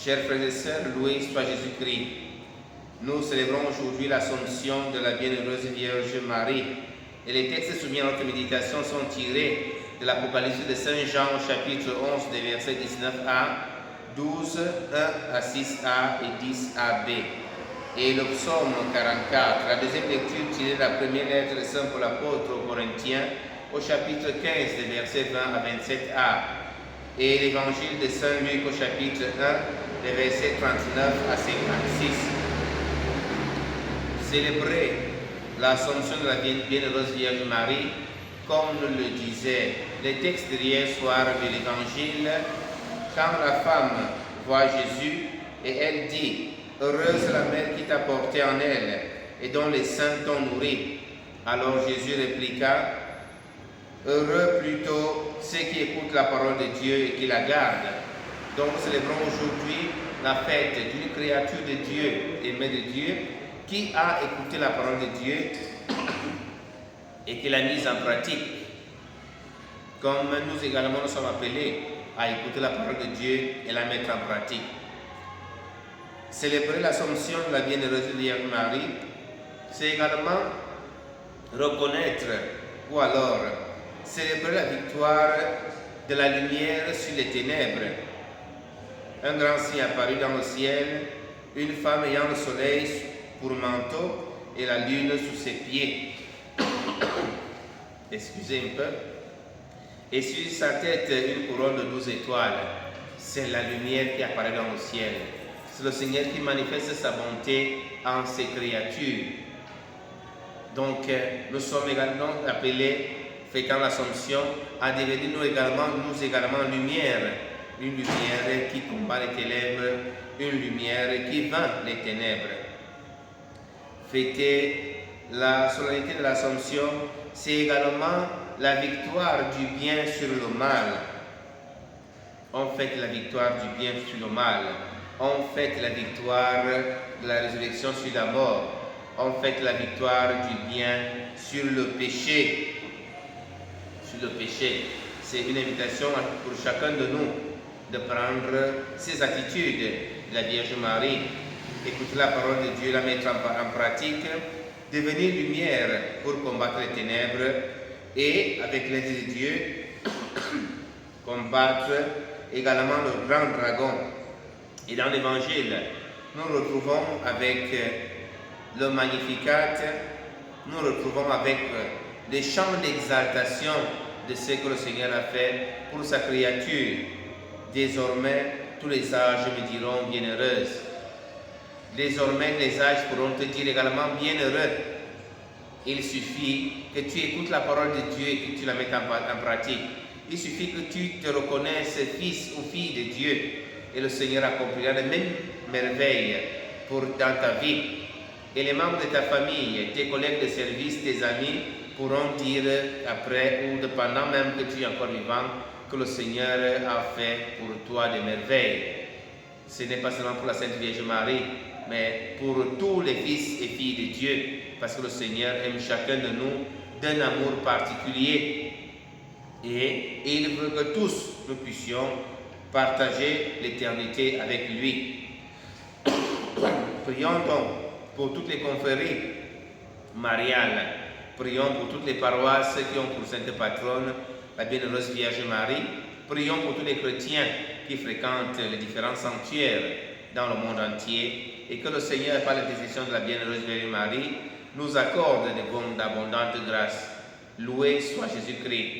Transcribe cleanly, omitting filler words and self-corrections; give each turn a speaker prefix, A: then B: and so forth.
A: Chers frères et sœurs, loué soit Jésus-Christ. Nous célébrons aujourd'hui l'Assomption de la Bienheureuse Vierge Marie. Et les textes soumis à notre méditation sont tirés de l'Apocalypse de Saint Jean au chapitre 11 des versets 19a, 12, 1 à 6a et 10ab. Et le psaume 44, la deuxième lecture tirée de la première lettre de Saint Paul apôtre aux Corinthiens au chapitre 15 des versets 20 à 27a. Et l'évangile de Saint Luc au chapitre 1 des versets 39 à 56. Célébrer l'Assomption de la Bienheureuse Vierge Marie, comme nous le disait les textes d'hier soir de l'Évangile, quand la femme voit Jésus et elle dit « Heureuse la mère qui t'a porté en elle et dont les seins t'ont nourri ». Alors Jésus répliqua « Heureux plutôt ceux qui écoutent la parole de Dieu et qui la gardent ». Donc nous célébrons aujourd'hui la fête d'une créature de Dieu, aimée de Dieu, qui a écouté la parole de Dieu et qui l'a mise en pratique. Comme nous également nous sommes appelés à écouter la parole de Dieu et la mettre en pratique. Célébrer l'Assomption de la Bienheureuse Vierge Marie, c'est également reconnaître ou alors célébrer la victoire de la lumière sur les ténèbres. Un grand signe apparut dans le ciel, une femme ayant le soleil pour manteau et la lune sous ses pieds. Excusez un peu. Et sur sa tête, une couronne de 12 étoiles. C'est la lumière qui apparaît dans le ciel. C'est le Seigneur qui manifeste sa bonté en ses créatures. Donc, nous sommes également appelés, fêtant l'Assomption, à devenir nous également lumière. Une lumière qui combat les ténèbres, une lumière qui vainc les ténèbres. Fêter la solennité de l'Assomption, c'est également la victoire du bien sur le mal. On fête la victoire du bien sur le mal. On fête la victoire de la résurrection sur la mort. On fête la victoire du bien sur le péché. Sur le péché. C'est une invitation pour chacun de nous de prendre ces attitudes de la Vierge Marie, écouter la parole de Dieu, la mettre en pratique, devenir lumière pour combattre les ténèbres et, avec l'aide de Dieu, combattre également le grand dragon. Et dans l'Évangile, nous retrouvons avec le Magnificat, nous retrouvons avec les chants d'exaltation de ce que le Seigneur a fait pour sa créature. Désormais, tous les âges me diront bienheureuse. Désormais, les âges pourront te dire également bienheureux. Il suffit que tu écoutes la parole de Dieu et que tu la mettes en pratique. Il suffit que tu te reconnaisses fils ou fille de Dieu et le Seigneur accomplira les mêmes merveilles dans ta vie. Et les membres de ta famille, tes collègues de service, tes amis pourront dire après ou pendant même que tu es encore vivant que le Seigneur a fait pour toi des merveilles. Ce n'est pas seulement pour la Sainte Vierge Marie, mais pour tous les fils et filles de Dieu, parce que le Seigneur aime chacun de nous d'un amour particulier. Et il veut que tous nous puissions partager l'éternité avec lui. Prions donc pour toutes les confréries mariales. Prions pour toutes les paroisses qui ont pour sainte patronne la Bienheureuse Vierge Marie. Prions pour tous les chrétiens qui fréquentent les différents sanctuaires dans le monde entier et que le Seigneur, par l'intercession de la Bienheureuse Vierge Marie, nous accorde d'abondantes grâces. Loué soit Jésus-Christ.